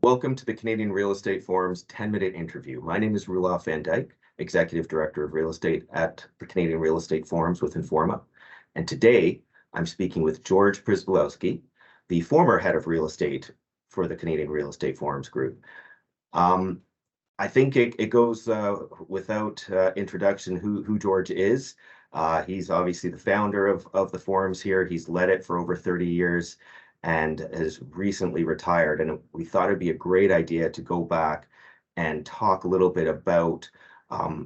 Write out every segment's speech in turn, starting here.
Welcome to the Canadian Real Estate Forum's 10-minute interview. My name is Roelof and Dijk, Executive Director of Real Estate at the Canadian Real Estate Forums with Informa. And today I'm speaking with George Przybylowski, the former head of real estate for the Canadian Real Estate Forums Group. I think it goes without introduction who George is. He's obviously the founder of the forums here. He's led it for over 30 years and has recently retired. And we thought it'd be a great idea to go back and talk a little bit about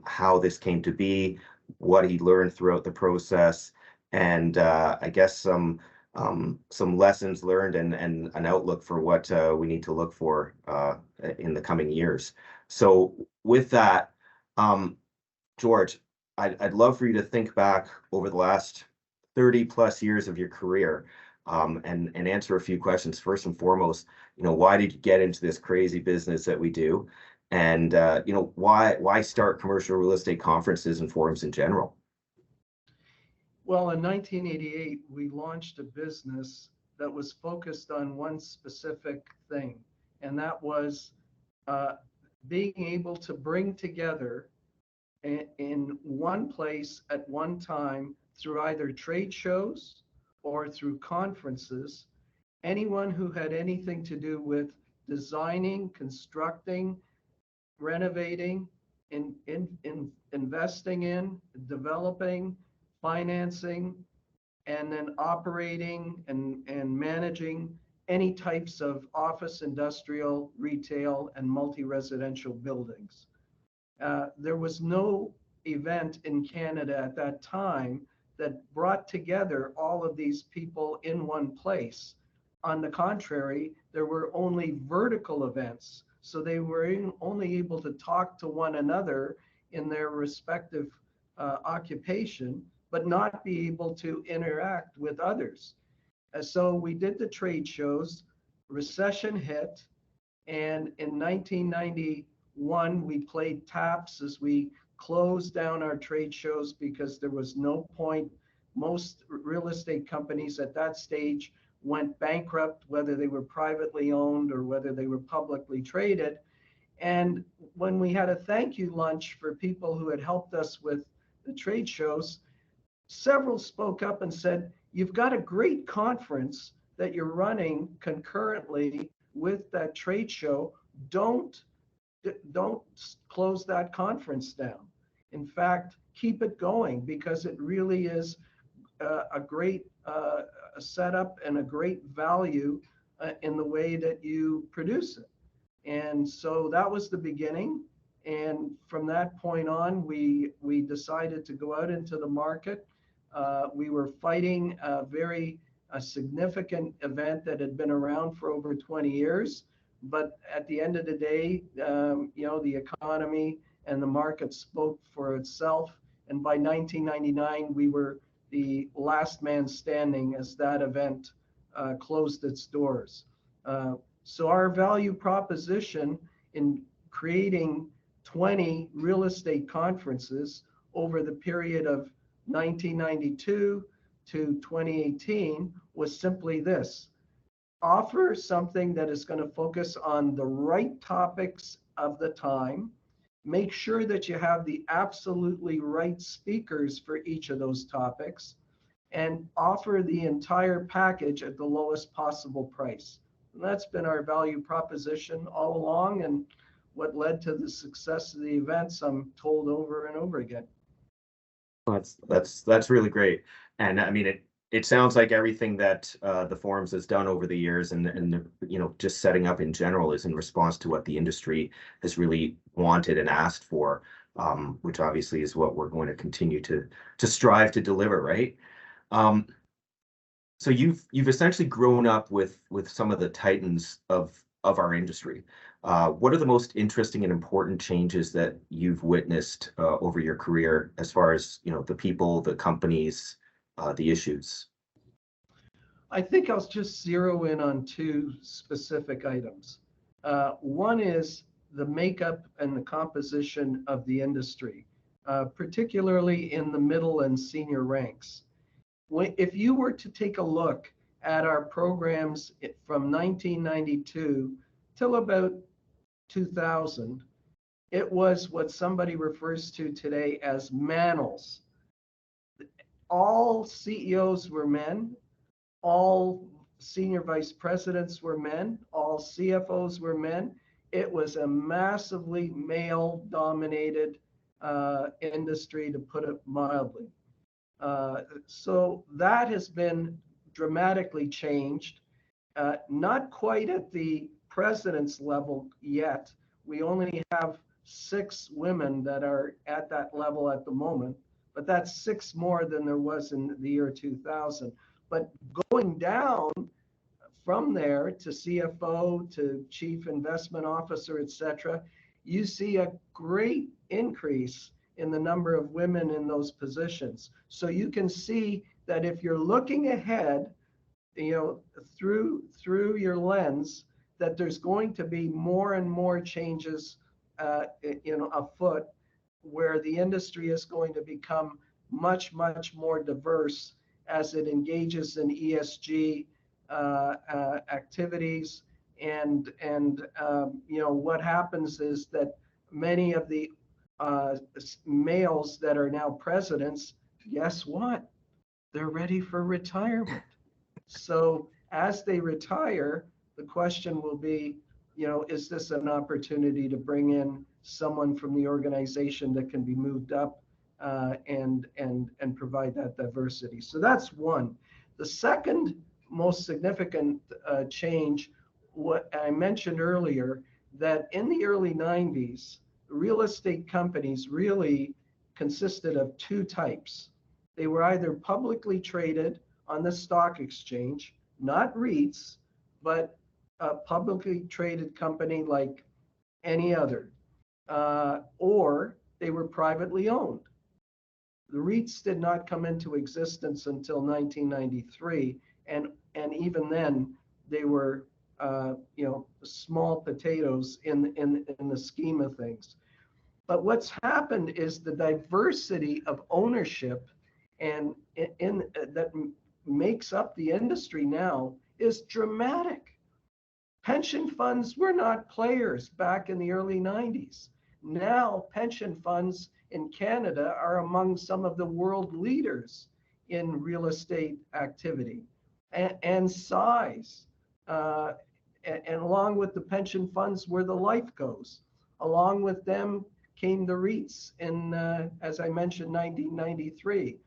how this came to be, what he learned throughout the process, and I guess some lessons learned and an outlook for what we need to look for in the coming years. So with that, George, I'd love for you to think back over the last 30 plus years of your career and answer a few questions. First and foremost, why did you get into this crazy business that we do? And, why start commercial real estate conferences and forums in general? Well, in 1988, we launched a business that was focused on one specific thing, and that was being able to bring together in one place at one time through either trade shows or through conferences, anyone who had anything to do with designing, constructing, renovating, investing in, developing, financing, and then operating and managing any types of office, industrial, retail, and multi-residential buildings. There was no event in Canada at that time that brought together all of these people in one place. On the contrary, there were only vertical events. So they were only able to talk to one another in their respective occupation, but not be able to interact with others. So we did the trade shows, recession hit, and in 1991, we played taps as we closed down our trade shows because there was no point. Most real estate companies at that stage went bankrupt, whether they were privately owned or whether they were publicly traded. And when we had a thank you lunch for people who had helped us with the trade shows, several spoke up and said, "You've got a great conference that you're running concurrently with that trade show. Don't close that conference down. In fact, keep it going because it really is a great setup and a great value in the way that you produce it." And so that was the beginning. And from that point on, we decided to go out into the market. We were fighting a significant event that had been around for over 20 years. But at the end of the day, the economy and the market spoke for itself. And by 1999, we were the last man standing as that event closed its doors. So our value proposition in creating 20 real estate conferences over the period of 1992 to 2018 was simply this: offer something that is going to focus on the right topics of the time. Make sure that you have the absolutely right speakers for each of those topics, and offer the entire package at the lowest possible price. And that's been our value proposition all along, and what led to the success of the events I'm told over and over again. That's really great. And I mean, it sounds like everything that the forums has done over the years and just setting up in general is in response to what the industry has really wanted and asked for, which obviously is what we're going to continue to strive to deliver, right? So you've essentially grown up with some of the titans of our industry. What are the most interesting and important changes that you've witnessed over your career as far as the people, the companies, the issues? I think I'll just zero in on two specific items. One is the makeup and the composition of the industry, particularly in the middle and senior ranks. If you were to take a look at our programs from 1992 till about 2000, it was what somebody refers to today as manels. All CEOs were men, all senior vice presidents were men, all CFOs were men. It was a massively male dominated industry, to put it mildly. So that has been dramatically changed, not quite at the president's level yet. We only have 6 women that are at that level at the moment, but that's 6 more than there was in the year 2000. But going down from there to CFO, to chief investment officer, et cetera, you see a great increase in the number of women in those positions. So you can see that if you're looking ahead, through your lens, that there's going to be more and more changes, afoot, where the industry is going to become much, much more diverse as it engages in ESG activities. And what happens is that many of the males that are now presidents, guess what? They're ready for retirement. So as they retire, the question will be, is this an opportunity to bring in someone from the organization that can be moved up and provide that diversity? So that's one. The second most significant change, what I mentioned earlier, that in the early 90s, real estate companies really consisted of 2 types. They were either publicly traded on the stock exchange, not REITs, but a publicly traded company like any other, or they were privately owned. The REITs did not come into existence until 1993, and even then they were small potatoes in the scheme of things. But what's happened is the diversity of ownership and that makes up the industry now is dramatic. Pension funds were not players back in the early 90s. Now pension funds in Canada are among some of the world leaders in real estate activity and size. And along with the pension funds were the life goes. Along with them came the REITs in, as I mentioned, 1993.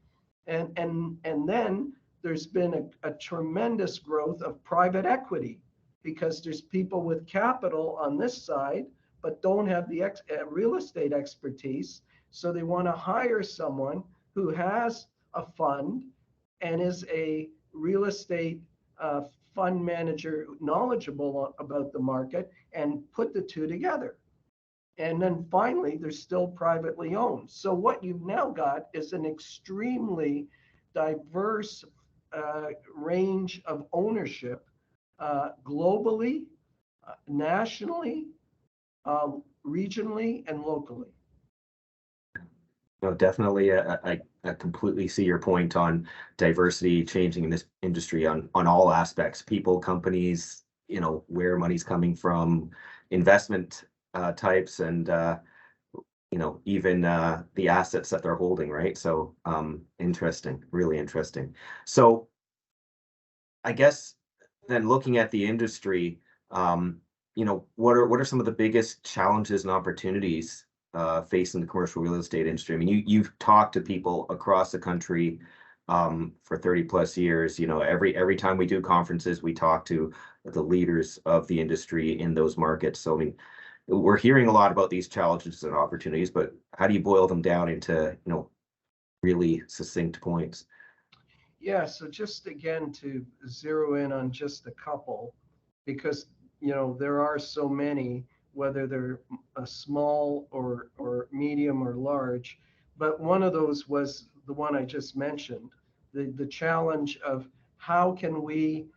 And then there's been a tremendous growth of private equity, because there's people with capital on this side, but don't have the real estate expertise. So they want to hire someone who has a fund and is a real estate fund manager knowledgeable about the market, and put the 2 together. And then finally, they're still privately owned. So what you've now got is an extremely diverse range of ownership, globally, nationally, regionally, and locally. No, definitely. I completely see your point on diversity changing in this industry on all aspects: people, companies, where money's coming from, investment types, and even the assets that they're holding, right? So interesting, really interesting. So I guess then, looking at the industry, what are some of the biggest challenges and opportunities facing the commercial real estate industry? I mean, you've talked to people across the country for 30 plus years. Every time we do conferences, we talk to the leaders of the industry in those markets. So I mean, we're hearing a lot about these challenges and opportunities, but how do you boil them down into really succinct points? Yeah, so just again to zero in on just a couple, because there are so many, whether they're a small or medium or large. But one of those was the one I just mentioned, the challenge of how can we,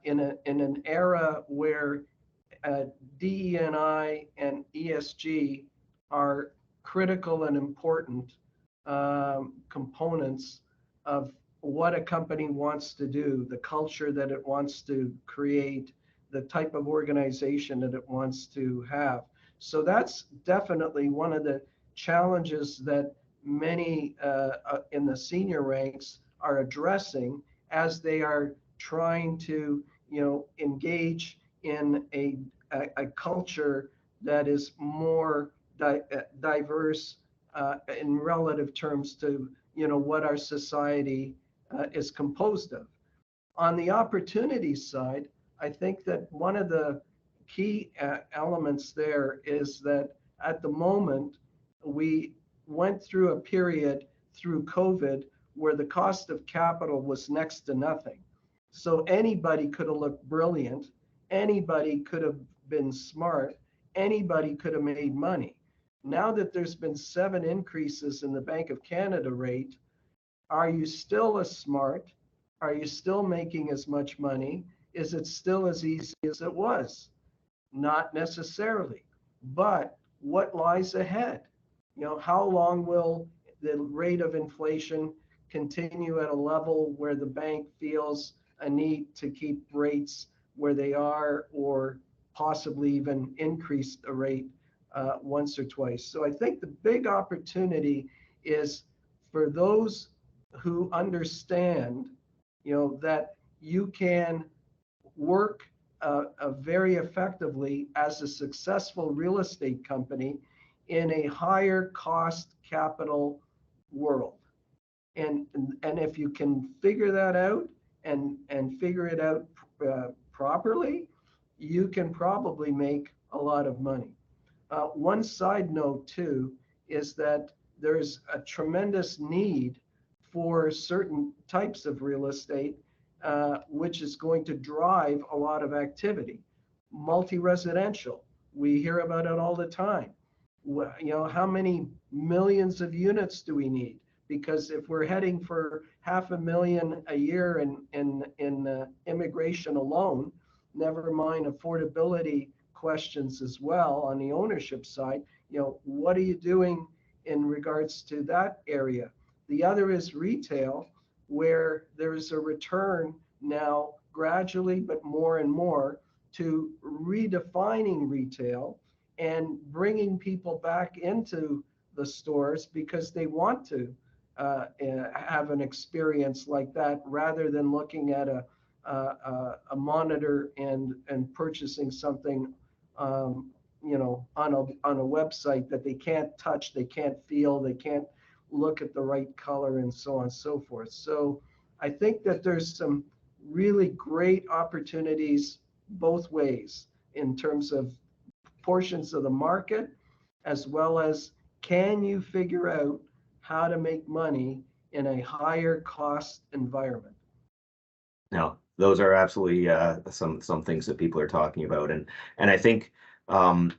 in an era where DE&I and ESG are critical and important components of what a company wants to do, the culture that it wants to create, the type of organization that it wants to have. So that's definitely one of the challenges that many in the senior ranks are addressing as they are trying to, engage in a culture that is more diverse in relative terms to, what our society is composed of. On the opportunity side, I think that one of the key elements there is that at the moment, we went through a period through COVID where the cost of capital was next to nothing. So anybody could have looked brilliant, anybody could have been smart, anybody could have made money. Now that there's been 7 increases in the Bank of Canada rate, are you still as smart? Are you still making as much money? Is it still as easy as it was? Not necessarily. But what lies ahead? How long will the rate of inflation continue at a level where the bank feels a need to keep rates where they are, or possibly even increase the rate once or twice? So I think the big opportunity is for those who understand, that you can work very effectively as a successful real estate company in a higher cost capital world. And if you can figure that out and figure it out properly, you can probably make a lot of money. One side note too is that there's a tremendous need for certain types of real estate, which is going to drive a lot of activity. Multi-residential, we hear about it all the time. How many millions of units do we need? Because if we're heading for 500,000 a year in immigration alone, never mind affordability questions as well on the ownership side, what are you doing in regards to that area? The other is retail, where there's a return now gradually, but more and more, to redefining retail and bringing people back into the stores because they want to have an experience like that, rather than looking at a monitor and purchasing something on a website that they can't touch, they can't feel, they can't look at the right color, and so on and so forth. So I think that there's some really great opportunities both ways in terms of portions of the market, as well as can you figure out how to make money in a higher cost environment. No, those are absolutely some things that people are talking about, and I think one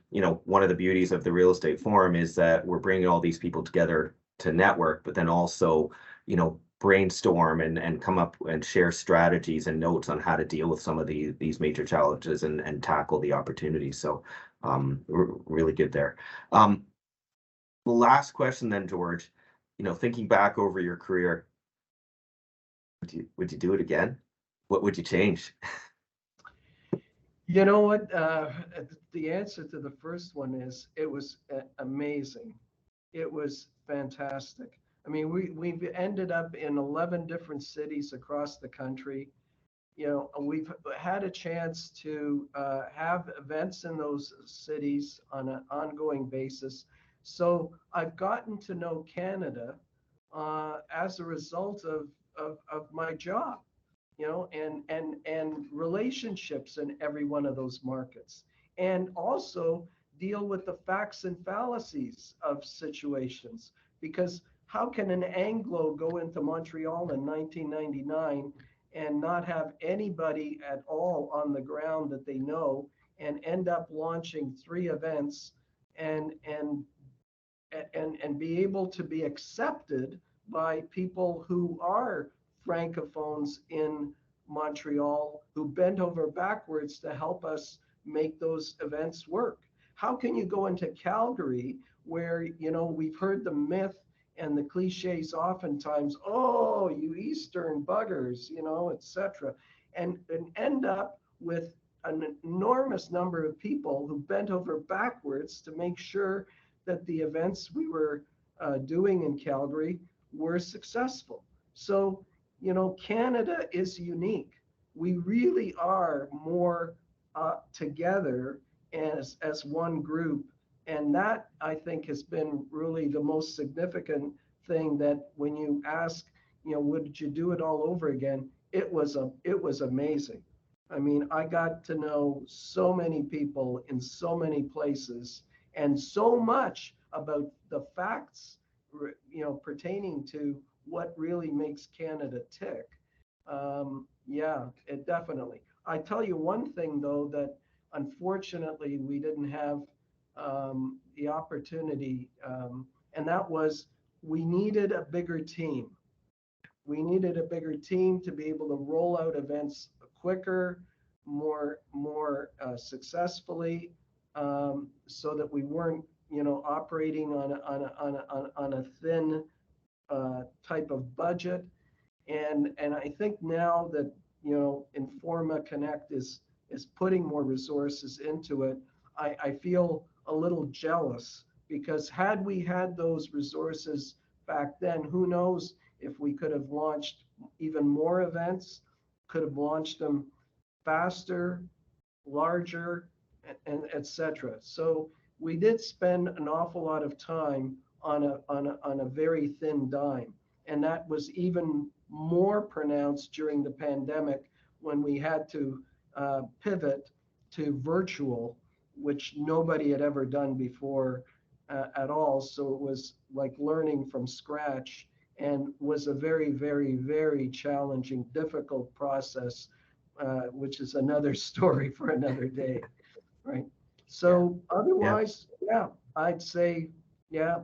of the beauties of the real estate forum is that we're bringing all these people together to network, but then also brainstorm and come up and share strategies and notes on how to deal with some of these major challenges and tackle the opportunities. So we're really good there. The last question then, George, thinking back over your career, would you do it again? What would you change? You know what? The answer to the first one is it was amazing. It was fantastic. I mean, we've ended up in 11 different cities across the country. We've had a chance to have events in those cities on an ongoing basis. So I've gotten to know Canada as a result of my job, and relationships in every one of those markets, and also deal with the facts and fallacies of situations. Because how can an Anglo go into Montreal in 1999 and not have anybody at all on the ground that they know, and end up launching 3 events and be able to be accepted by people who are francophones in Montreal, who bent over backwards to help us make those events work? How can you go into Calgary where, we've heard the myth and the cliches oftentimes, oh, you Eastern buggers, etc., and end up with an enormous number of people who bent over backwards to make sure that the events we were doing in Calgary were successful. So, Canada is unique. We really are more together as one group. And that, I think, has been really the most significant thing, that when you ask, would you do it all over again? It was amazing. I mean, I got to know so many people in so many places, and so much about the facts, pertaining to what really makes Canada tick. Yeah, it definitely. I tell you one thing though, that unfortunately we didn't have the opportunity, and that was, we needed a bigger team. We needed a bigger team to be able to roll out events quicker, more successfully, so that we weren't, operating on a thin type of budget. And I think now that, Informa Connect is putting more resources into it, I feel a little jealous, because had we had those resources back then, who knows if we could have launched even more events, could have launched them faster, larger, and etc. So we did spend an awful lot of time on a very thin dime. And that was even more pronounced during the pandemic, when we had to pivot to virtual, which nobody had ever done before at all. So it was like learning from scratch, and was a very, very, very challenging, difficult process, which is another story for another day, right? So otherwise, yeah, I'd say, yeah,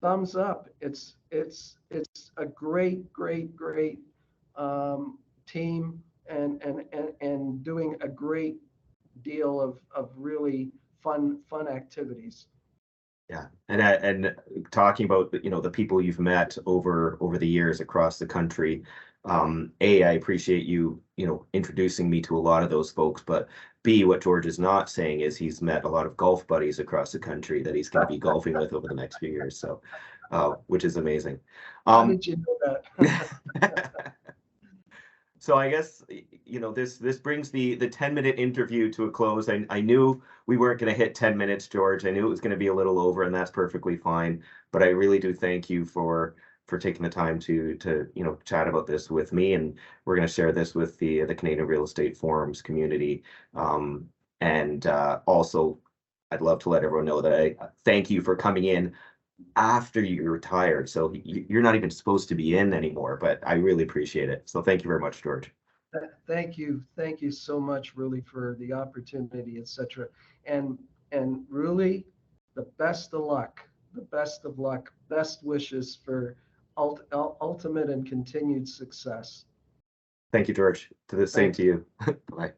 thumbs up. It's a great, great, great team, and doing a great deal of really fun activities. Yeah, and talking about the people you've met over the years across the country. A, I appreciate you introducing me to a lot of those folks, but B, what George is not saying is he's met a lot of golf buddies across the country that he's going to be golfing with over the next few years. So, which is amazing. How did you know that? So I guess this brings the 10-minute interview to a close. I knew we weren't going to hit 10 minutes, George. I knew it was going to be a little over, and that's perfectly fine. But I really do thank you for taking the time to chat about this with me, and we're going to share this with the Canadian Real Estate Forums community. And also, I'd love to let everyone know that I thank you for coming in after you retired. So you're not even supposed to be in anymore, but I really appreciate it. So thank you very much, George. Thank you. Thank you so much, really, for the opportunity, etc. And really, the best of luck, best wishes for ultimate and continued success. Thank you, George. To the same to you. Bye.